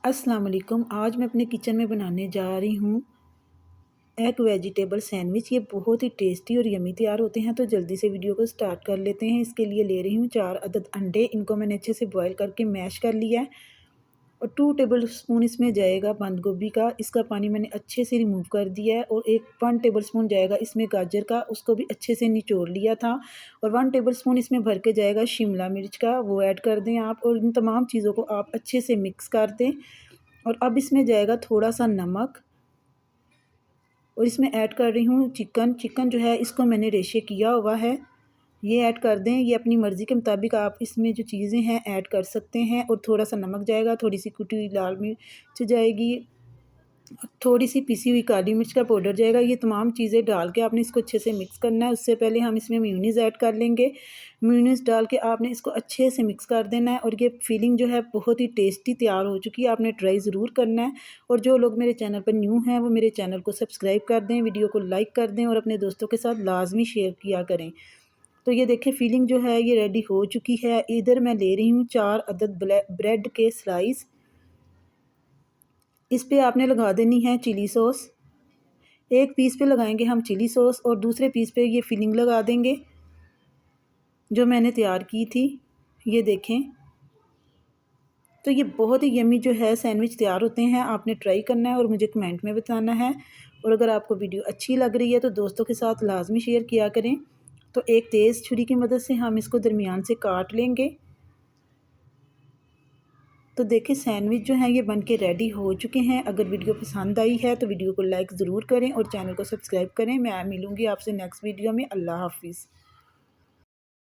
अस्सलाम वालेकुम। आज मैं अपने किचन में बनाने जा रही हूँ एग वेजिटेबल सैंडविच। ये बहुत ही टेस्टी और यमी तैयार होते हैं। तो जल्दी से वीडियो को स्टार्ट कर लेते हैं। इसके लिए ले रही हूँ 4 अदद अंडे। इनको मैंने अच्छे से बॉईल करके मैश कर लिया है और 2 टेबल स्पून इसमें जाएगा बंद गोभी का। इसका पानी मैंने अच्छे से रिमूव कर दिया है। और 1 टेबल स्पून जाएगा इसमें गाजर का, उसको भी अच्छे से निचोड़ लिया था। और 1 टेबल स्पून इसमें भर के जाएगा शिमला मिर्च का, वो ऐड कर दें आप। और इन तमाम चीज़ों को आप अच्छे से मिक्स कर दें। और अब इसमें जाएगा थोड़ा सा नमक और इसमें ऐड कर रही हूँ चिकन जो है इसको मैंने रेशे किया हुआ है, ये ऐड कर दें। ये अपनी मर्ज़ी के मुताबिक आप इसमें जो चीज़ें हैं ऐड कर सकते हैं। और थोड़ा सा नमक जाएगा, थोड़ी सी कुटी हुई लाल मिर्च जाएगी, थोड़ी सी पिसी हुई काली मिर्च का पाउडर जाएगा। ये तमाम चीज़ें डाल के आपने इसको अच्छे से मिक्स करना है। उससे पहले हम इसमें मेयोनीज़ ऐड कर लेंगे। मेयोनीज़ डाल के आपने इसको अच्छे से मिक्स कर देना है। और ये फिलिंग जो है बहुत ही टेस्टी तैयार हो चुकी है, आपने ट्राई ज़रूर करना है। और जो लोग मेरे चैनल पर न्यू हैं वो मेरे चैनल को सब्सक्राइब कर दें, वीडियो को लाइक कर दें और अपने दोस्तों के साथ लाजमी शेयर किया करें। तो ये देखिए फिलिंग जो है ये रेडी हो चुकी है। इधर मैं ले रही हूँ 4 अदद ब्रेड के स्लाइस। इस पे आपने लगा देनी है चिली सॉस। एक पीस पे लगाएंगे हम चिली सॉस और दूसरे पीस पे ये फिलिंग लगा देंगे जो मैंने तैयार की थी। ये देखें, तो ये बहुत ही यमी जो है सैंडविच तैयार होते हैं। आपने ट्राई करना है और मुझे कमेंट में बताना है। और अगर आपको वीडियो अच्छी लग रही है तो दोस्तों के साथ लाजमी शेयर किया करें। तो एक तेज़ छुरी की मदद से हम इसको दरमियान से काट लेंगे। तो देखिए सैंडविच जो है ये बन के रेडी हो चुके हैं। अगर वीडियो पसंद आई है तो वीडियो को लाइक ज़रूर करें और चैनल को सब्सक्राइब करें। मैं मिलूँगी आपसे नेक्स्ट वीडियो में। अल्लाह हाफिज़।